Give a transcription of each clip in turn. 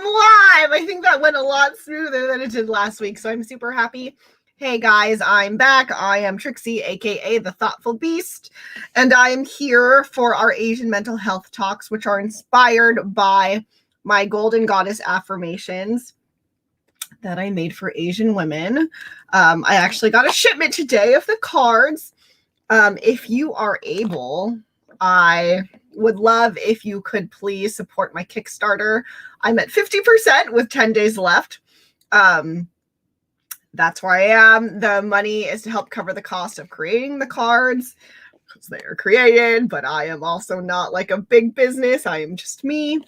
live. I think that went a lot smoother than it did last week, so I'm super happy. Hey guys, I'm back. I am Trixie, aka the Thoughtful Beast, and I am here for our Asian mental health talks, which are inspired by my Golden Goddess Affirmations that I made for Asian women. I actually got a shipment today of the cards. If you are able, I would love if you could please support my Kickstarter. I'm at 50% with 10 days left. That's where I am. The money is to help cover the cost of creating the cards because they are created, but I am also not like a big business. I am just me.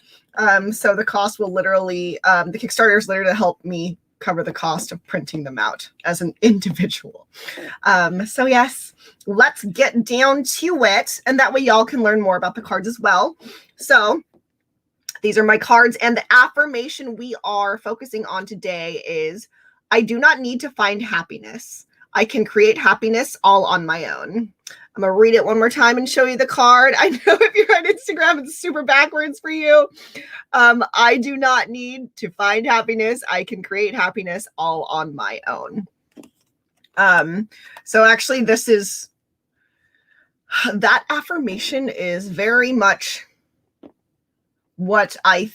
So the cost will literally, the Kickstarter is literally to help me cover the cost of printing them out as an individual. So yes, let's get down to it. And that way y'all can learn more about the cards as well. So these are my cards, and the affirmation we are focusing on today is, I do not need to find happiness. I can create happiness all on my own. I'm going to read it one more time and show you the card. I know if you're on Instagram, it's super backwards for you. I do not need to find happiness. I can create happiness all on my own. So actually that affirmation is very much what I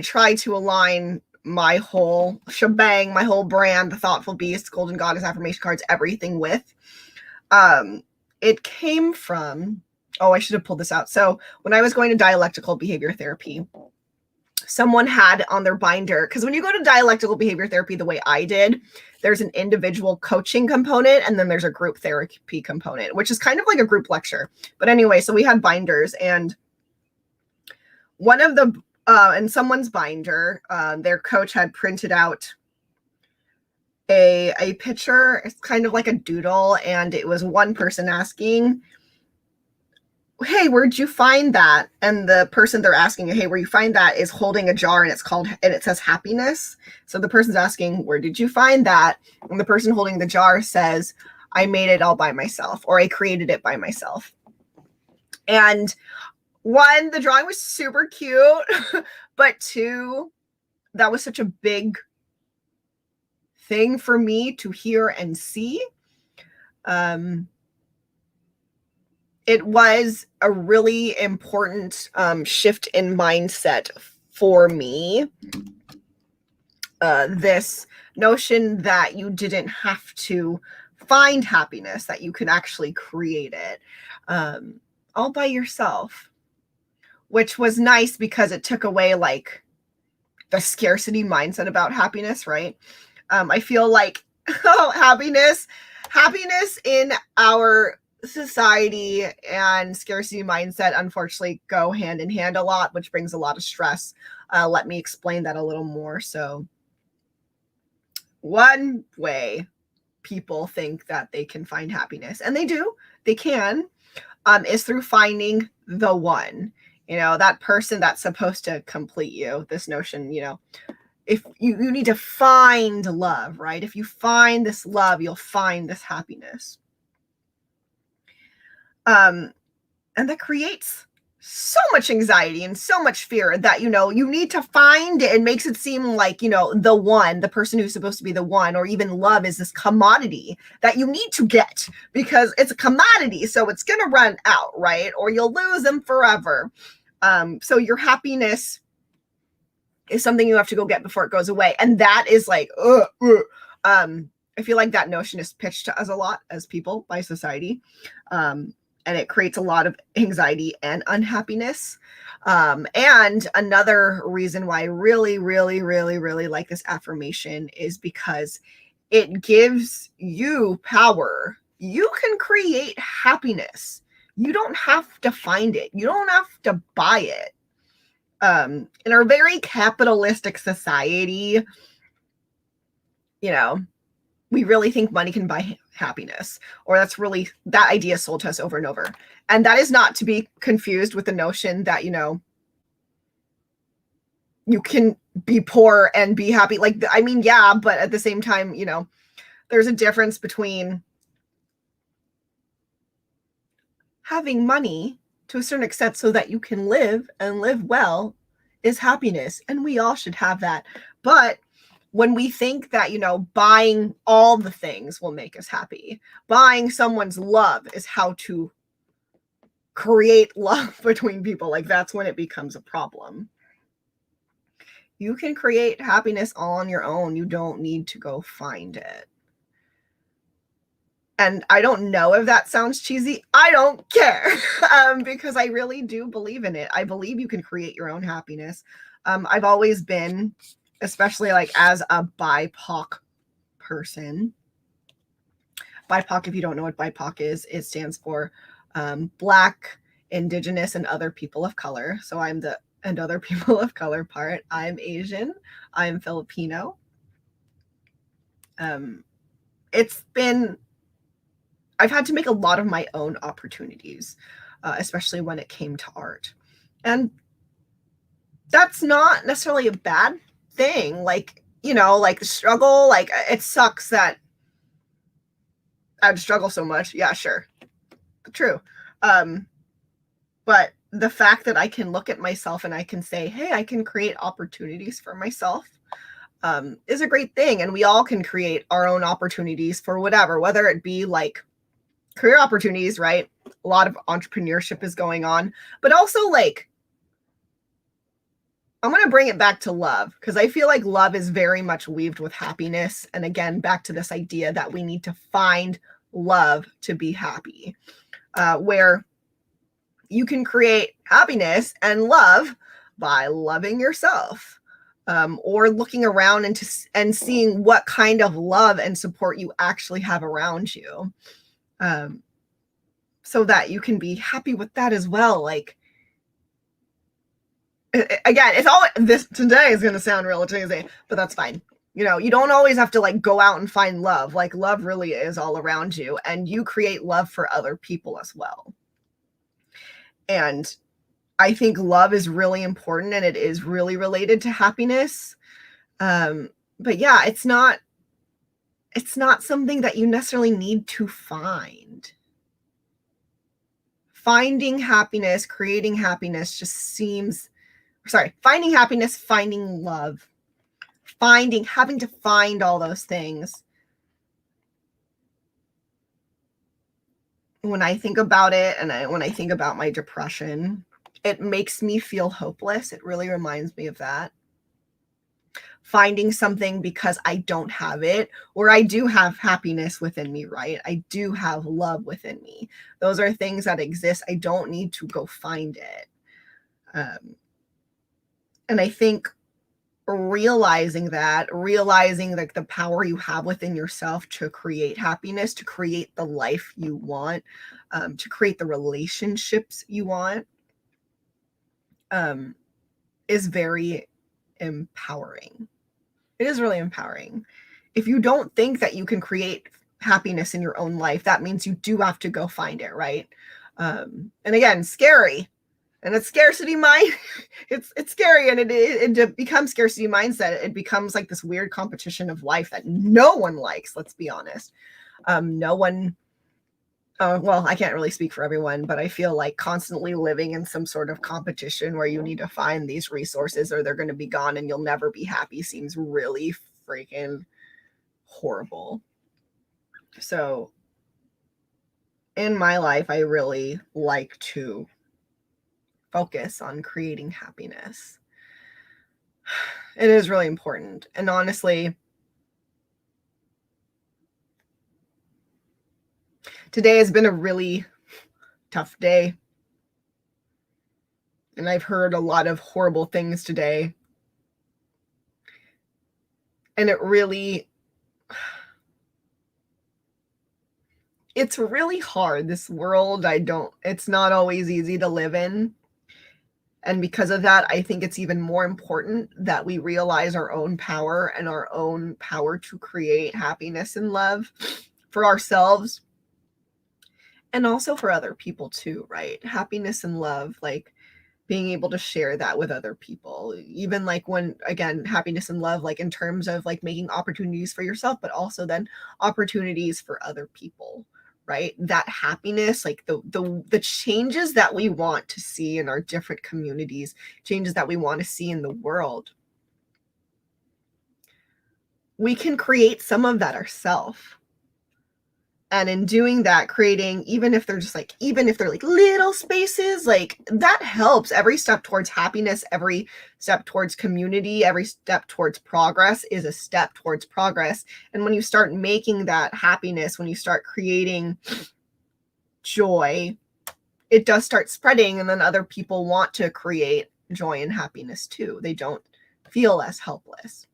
try to align my whole shebang, my whole brand, the Thoughtful Beast, Golden Goddess Affirmation cards, everything with. It came from, I should have pulled this out. So when I was going to dialectical behavior therapy, someone had on their binder, because when you go to dialectical behavior therapy the way I did, there's an individual coaching component and then there's a group therapy component, which is kind of like a group lecture. But anyway, so we had binders, and one of the in someone's binder, their coach had printed out a picture. It's kind of like a doodle, and it was one person asking, hey, where'd you find that? And the person they're asking, hey, where you find that, is holding a jar, and it says happiness. So the person's asking, where did you find that? And the person holding the jar says, I made it all by myself, or I created it by myself. And one, the drawing was super cute, but two, that was such a big thing for me to hear and see. It was a really important shift in mindset for me. This notion that you didn't have to find happiness, that you can actually create it all by yourself, which was nice because it took away like the scarcity mindset about happiness, right? I feel like happiness in our society and scarcity mindset unfortunately go hand in hand a lot, which brings a lot of stress. Let me explain that a little more. So one way people think that they can find happiness, and they can, is through finding the one. That person that's supposed to complete you. This notion, if you need to find love, right? If you find this love, you'll find this happiness. And that creates so much anxiety and so much fear that, you need to find it, and makes it seem like, the one, the person who's supposed to be the one, or even love is this commodity that you need to get because it's a commodity. So it's going to run out, right? Or you'll lose them forever. So your happiness is something you have to go get before it goes away. And that is like, I feel like that notion is pitched to us a lot as people by society. And it creates a lot of anxiety and unhappiness. And another reason why I really, really, really, really like this affirmation is because it gives you power. You can create happiness. You don't have to find it. You don't have to buy it. In our very capitalistic society, we really think money can buy happiness, or that idea sold to us over and over. And that is not to be confused with the notion that, you can be poor and be happy. Yeah, but at the same time, there's a difference between having money to a certain extent so that you can live and live well is happiness, and we all should have that. But when we think that, buying all the things will make us happy, buying someone's love is how to create love between people, like that's when it becomes a problem. You can create happiness all on your own. You don't need to go find it. And I don't know if that sounds cheesy. I don't care because I really do believe in it. I believe you can create your own happiness. I've always been, especially like as a BIPOC person. BIPOC, if you don't know what BIPOC is, it stands for Black, Indigenous, and other people of color. So I'm the and other people of color part. I'm Asian. I'm Filipino. I've had to make a lot of my own opportunities, especially when it came to art. And that's not necessarily a bad thing. Like, like the struggle, like it sucks that I'd struggle so much. Yeah, sure. True. But the fact that I can look at myself and I can say, hey, I can create opportunities for myself is a great thing. And we all can create our own opportunities for whatever, whether it be like career opportunities, right? A lot of entrepreneurship is going on, but also like, I'm going to bring it back to love because I feel like love is very much weaved with happiness. And again, back to this idea that we need to find love to be happy, where you can create happiness and love by loving yourself, or looking around and seeing what kind of love and support you actually have around you, so that you can be happy with that as well. Like, again, it's all this today is going to sound real cheesy, but that's fine. You don't always have to like go out and find love. Like love really is all around you, and you create love for other people as well. And I think love is really important, and it is really related to happiness. But yeah, it's not something that you necessarily need to find. Finding happiness, creating happiness finding happiness, finding love, having to find all those things. When I think about it, and when I think about my depression, it makes me feel hopeless. It really reminds me of that. Finding something because I don't have it, or I do have happiness within me, right? I do have love within me. Those are things that exist. I don't need to go find it. And I think realizing like the power you have within yourself to create happiness, to create the life you want, to create the relationships you want, is very empowering. It is really empowering. If you don't think that you can create happiness in your own life, that means you do have to go find it, right? And again, scary. And it's scarcity mind. It's scary, and it becomes scarcity mindset. It becomes like this weird competition of life that no one likes. Let's be honest. No one. Well, I can't really speak for everyone, but I feel like constantly living in some sort of competition where you need to find these resources or they're going to be gone and you'll never be happy seems really freaking horrible. So in my life, I really like to focus on creating happiness. It is really important. And honestly, today has been a really tough day. And I've heard a lot of horrible things today. And it's really hard. This world, it's not always easy to live in. And because of that, I think it's even more important that we realize our own power and our own power to create happiness and love for ourselves and also for other people too, right? Happiness and love, like being able to share that with other people, even like when, again, happiness and love, like in terms of like making opportunities for yourself, but also then opportunities for other people, right? That happiness, like the changes that we want to see in our different communities, changes that we want to see in the world. We can create some of that ourselves. And in doing that, creating, even if they're like little spaces, like that helps. Every step towards happiness, every step towards community, every step towards progress is a step towards progress. And when you start making that happiness, when you start creating joy, it does start spreading. And then other people want to create joy and happiness too. They don't feel as helpless.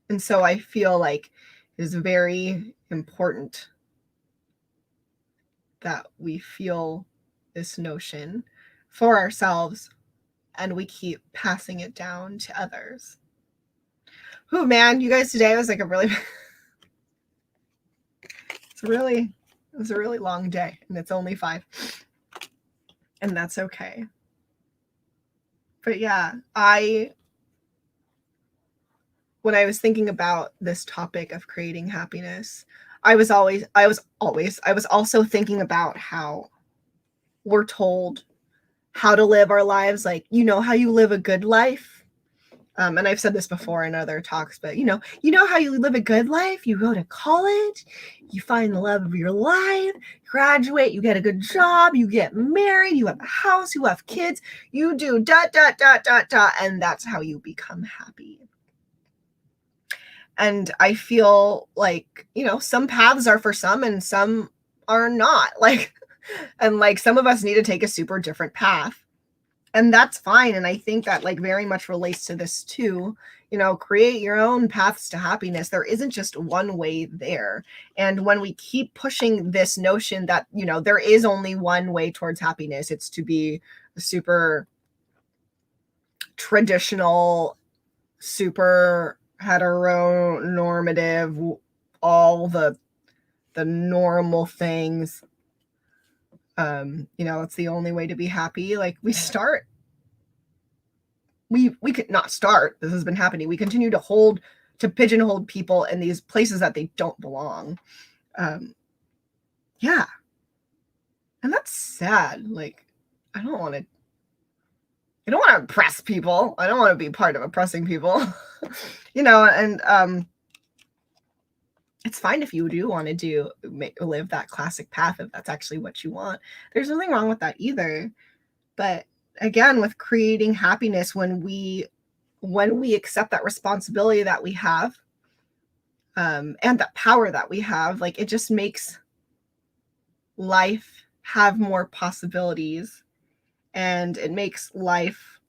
And so I feel like it is very important that we feel this notion for ourselves and we keep passing it down to others. Oh man, you guys, today was like it was a really long day, and it's only 5. And that's okay. But yeah, when I was thinking about this topic of creating happiness, I was also thinking about how we're told how to live our lives. Like, how you live a good life. And I've said this before in other talks, but you know how you live a good life? You go to college, you find the love of your life, graduate, you get a good job, you get married, you have a house, you have kids, you do ... and that's how you become happy. And I feel like, some paths are for some and some are not. And some of us need to take a super different path. And that's fine. And I think that very much relates to this too. Create your own paths to happiness. There isn't just one way there. And when we keep pushing this notion that, there is only one way towards happiness, it's to be a super traditional, super heteronormative, all the normal things. It's the only way to be happy. We could not start. This has been happening. We continue to pigeonhole people in these places that they don't belong. Yeah. And that's sad. I don't want to oppress people. I don't want to be part of oppressing people. And it's fine if you do want to live that classic path, if that's actually what you want. There's nothing wrong with that either. But again, with creating happiness, when we accept that responsibility that we have, and that power that we have, it just makes life have more possibilities, and it makes life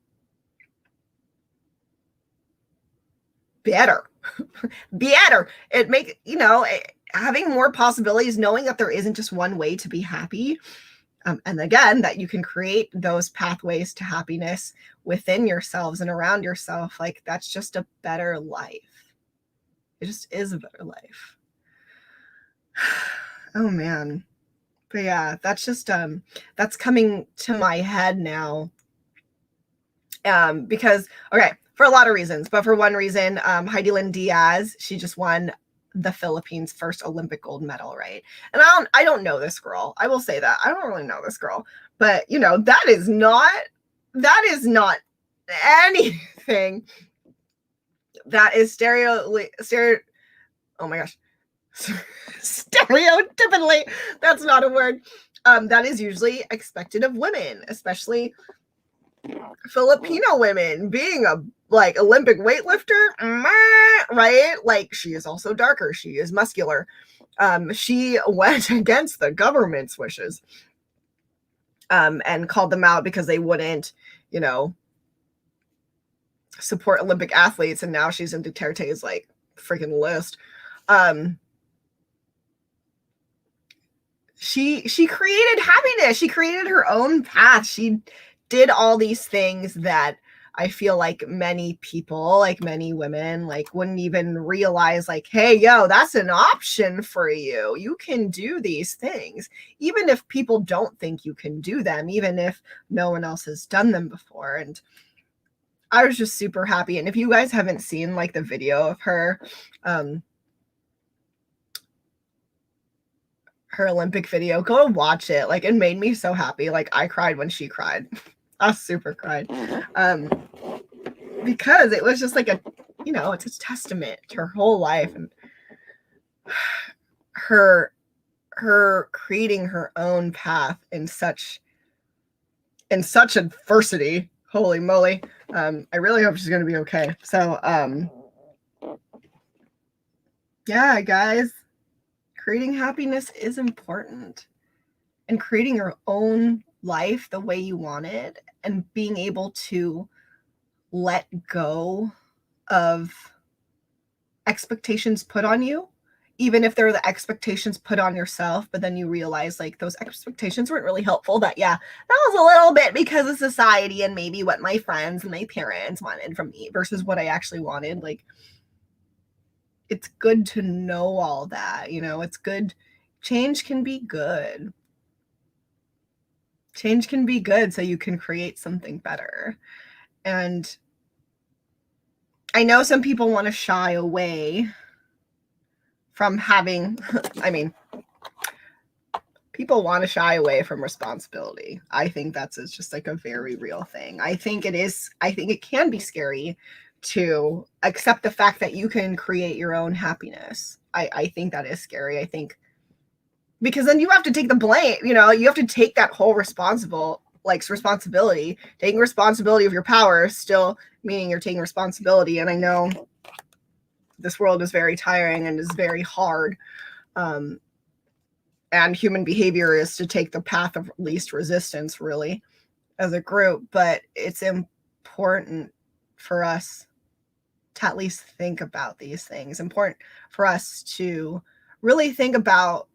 better. It makes, having more possibilities, knowing that there isn't just one way to be happy. And again, that you can create those pathways to happiness within yourselves and around yourself. That's just a better life. It just is a better life. Oh man. But yeah, that's just, that's coming to my head now. Because, okay, for a lot of reasons, but for one reason, Heidi Lynn Diaz, she just won the Philippines' first Olympic gold medal, right? And I don't know this girl. I will say that. I don't really know this girl. But, that is not anything that is oh my gosh. Stereotypically, that's not a word. That is usually expected of women, especially Filipino women, being a Olympic weightlifter, right? She is also darker. She is muscular. She went against the government's wishes, and called them out because they wouldn't, support Olympic athletes. And now she's in Duterte's freaking list. She created happiness. She created her own path. She did all these things that I feel like many people, many women, wouldn't even realize, hey, yo, that's an option for you. You can do these things, even if people don't think you can do them, even if no one else has done them before. And I was just super happy. And if you guys haven't seen the video of her, her Olympic video. Go watch it. Like, it made me so happy. Like, I cried when she cried. I super cried. Because it was just like it's a testament to her whole life and her creating her own path in such adversity. Holy moly. I really hope she's gonna be okay. So yeah, guys, creating happiness is important, and creating your own life the way you want it, and being able to let go of expectations put on you, even if they're the expectations put on yourself, but then you realize like those expectations weren't really helpful. That was a little bit because of society and maybe what my friends and my parents wanted from me versus what I actually wanted. Like, it's good to know all that, it's good. Change can be good. Change can be good so you can create something better. And I know some people want to shy away from having, people want to shy away from responsibility. I think that's just like a very real thing. I think it can be scary to accept the fact that you can create your own happiness. I think that is scary. I think because then you have to take the blame, you have to take that whole responsibility. Taking responsibility of your power, still meaning you're taking responsibility. And I know this world is very tiring and is very hard. And human behavior is to take the path of least resistance, really, as a group. But it's important for us to at least think about these things. Important for us to really think about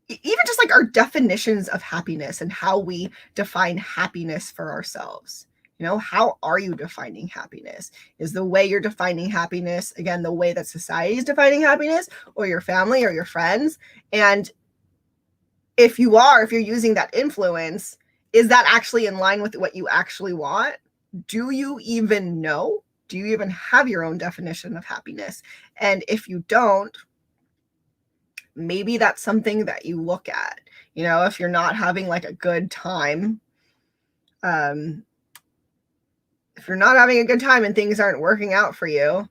even just like our definitions of happiness and how we define happiness for ourselves. How are you defining happiness? Is the way you're defining happiness, again, the way that society is defining happiness, or your family or your friends? And if you're using that influence, is that actually in line with what you actually want? Do you even know? Do you even have your own definition of happiness? And if you don't, maybe that's something that you look at. If you're not having like a good time, if you're not having a good time and things aren't working out for you,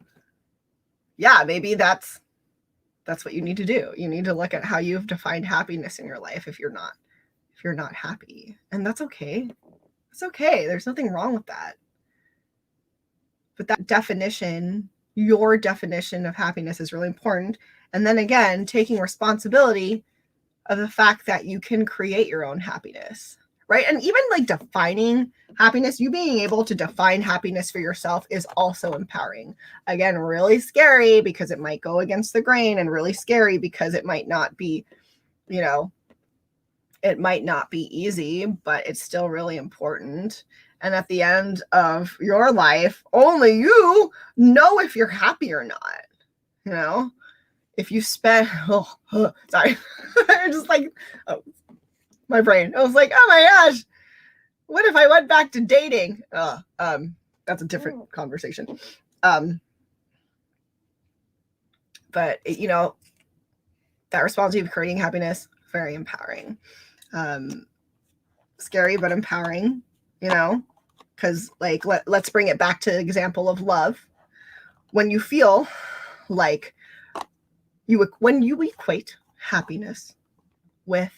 yeah, maybe that's what you need to do. You need to look at how you've defined happiness in your life if you're not happy. And that's okay. It's okay. There's nothing wrong with that. But that definition, your definition of happiness, is really important. And then again, taking responsibility of the fact that you can create your own happiness, right? And even like defining happiness, you being able to define happiness for yourself is also empowering. Again, really scary because it might go against the grain, and really scary because it might not be, it might not be easy, but it's still really important. And at the end of your life, only you know if you're happy or not. If you spend, sorry, just like, my brain. I was like, oh my gosh, what if I went back to dating? That's a different conversation. But that responsibility of creating happiness, very empowering. Scary, but empowering, because like, let's bring it back to the example of love. When you feel like when you equate happiness with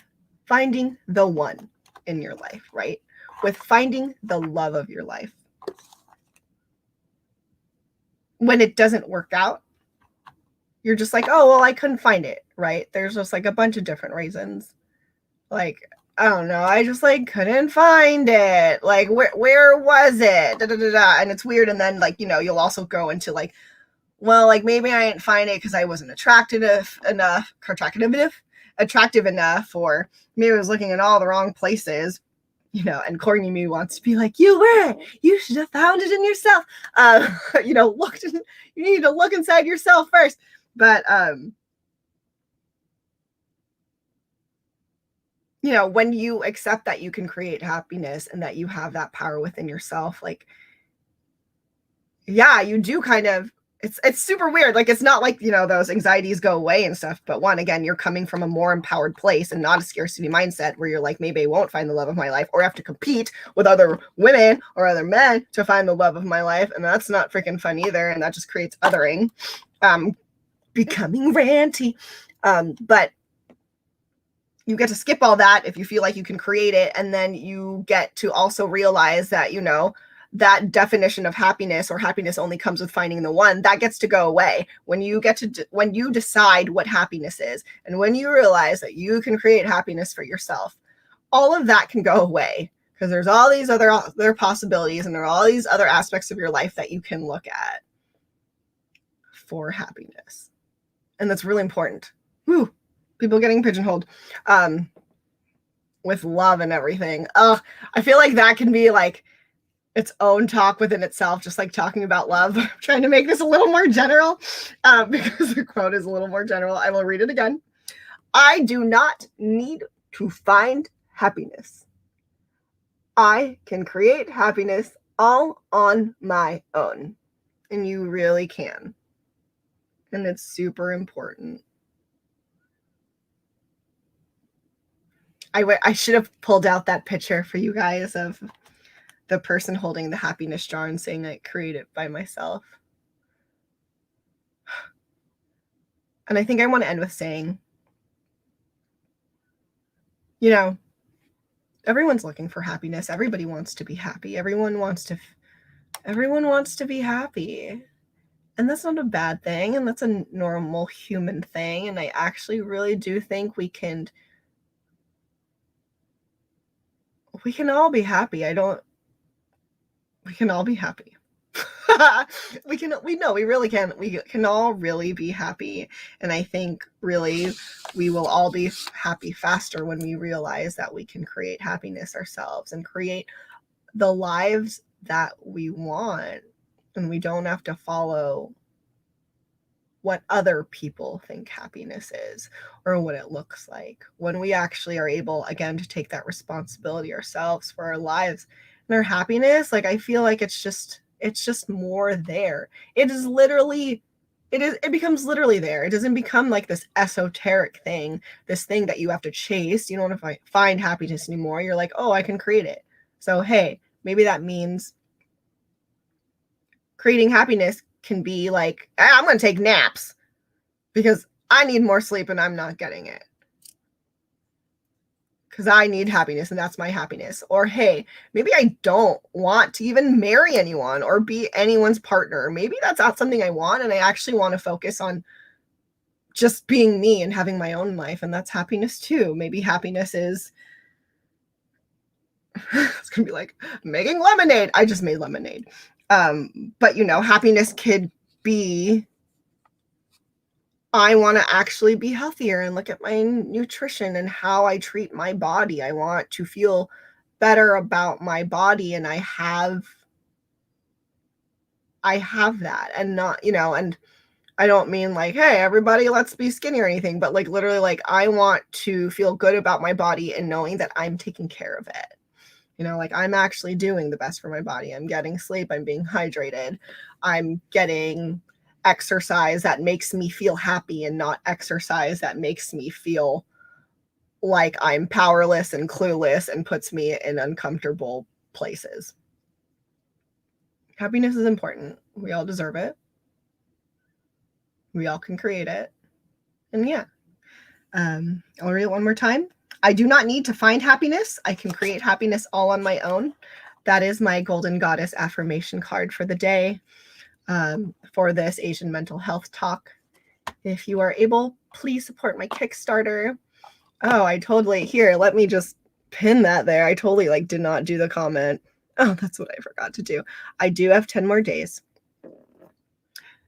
finding the one in your life, right? With finding the love of your life. When it doesn't work out, you're just like, oh, well, I couldn't find it, right? There's just like a bunch of different reasons. Like, I don't know, I just like couldn't find it. Like, where was it? Da, da, da, da. And it's weird. And then like, you'll also go into like, well, like maybe I didn't find it because I wasn't attractive enough, or maybe I was looking in all the wrong places, and corny me wants to be like, you should have found it in yourself. You need to look inside yourself first. But, when you accept that you can create happiness and that you have that power within yourself, like, yeah, you do kind of It's super weird. Like, it's not like, those anxieties go away and stuff. But one, again, you're coming from a more empowered place and not a scarcity mindset where you're like, maybe I won't find the love of my life, or have to compete with other women or other men to find the love of my life. And that's not freaking fun either. And that just creates othering, becoming ranty. But you get to skip all that if you feel like you can create it. And then you get to also realize that, that definition of happiness, or happiness only comes with finding the one, that gets to go away when you decide what happiness is, and when you realize that you can create happiness for yourself. All of that can go away because there's all these other possibilities, and there are all these other aspects of your life that you can look at for happiness. And that's really important. Woo, people getting pigeonholed with love and everything. I feel like that can be like its own talk within itself, just like talking about love. I'm trying to make this a little more general because the quote is a little more general. I will read it again. I do not need to find happiness. I can create happiness all on my own. And you really can. And it's super important. I should have pulled out that picture for you guys of the person holding the happiness jar and saying I create it by myself. And I think I want to end with saying, everyone's looking for happiness. Everybody wants to be happy. Everyone wants to be happy. And that's not a bad thing. And that's a normal human thing. And I actually really do think we can all be happy. We can all be happy. We really can. We can all really be happy. And I think really we will all be happy faster when we realize that we can create happiness ourselves and create the lives that we want. And we don't have to follow what other people think happiness is or what it looks like. When we actually are able, again, to take that responsibility ourselves for our lives and our happiness, like, I feel like it's just more there. It becomes literally there. It doesn't become like this esoteric thing, this thing that you have to chase. You don't have to find happiness anymore. You're like, oh, I can create it. So, hey, maybe that means creating happiness can be like, I'm going to take naps because I need more sleep and I'm not getting it. Because I need happiness and that's my happiness. Or, hey, maybe I don't want to even marry anyone or be anyone's partner. Maybe that's not something I want, and I actually want to focus on just being me and having my own life, and that's happiness too. Maybe happiness is it's going to be like making lemonade. I just made lemonade. But, happiness could be, I want to actually be healthier and look at my nutrition and how I treat my body. I want to feel better about my body, and I have that, and not, and I don't mean like, hey, everybody, let's be skinny or anything, but like literally, like, I want to feel good about my body and knowing that I'm taking care of it. Like, I'm actually doing the best for my body. I'm getting sleep. I'm being hydrated. I'm getting exercise that makes me feel happy and not exercise that makes me feel like I'm powerless and clueless and puts me in uncomfortable places. Happiness is important. We all deserve it. We all can create it. And yeah, I'll read it one more time. I do not need to find happiness. I can create happiness all on my own. That is my Golden Goddess Affirmation card for the day, for this Asian mental health talk. If you are able, please support my Kickstarter. Oh, here, let me just pin that there. I totally did not do the comment. Oh, that's what I forgot to do. I do have 10 more days.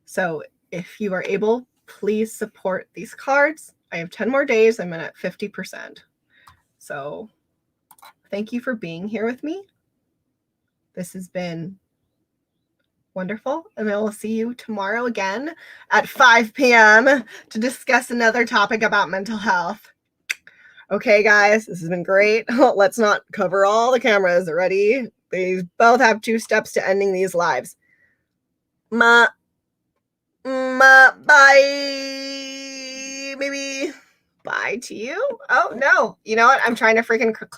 So if you are able, please support these cards. I have 10 more days. I'm at 50%. So thank you for being here with me. This has been wonderful. And I will see you tomorrow again at 5 p.m. to discuss another topic about mental health. Okay, guys, this has been great. Let's not cover all the cameras. Ready? They both have 2 steps to ending these lives. Bye. Maybe bye to you. Oh no. You know what? I'm trying to freaking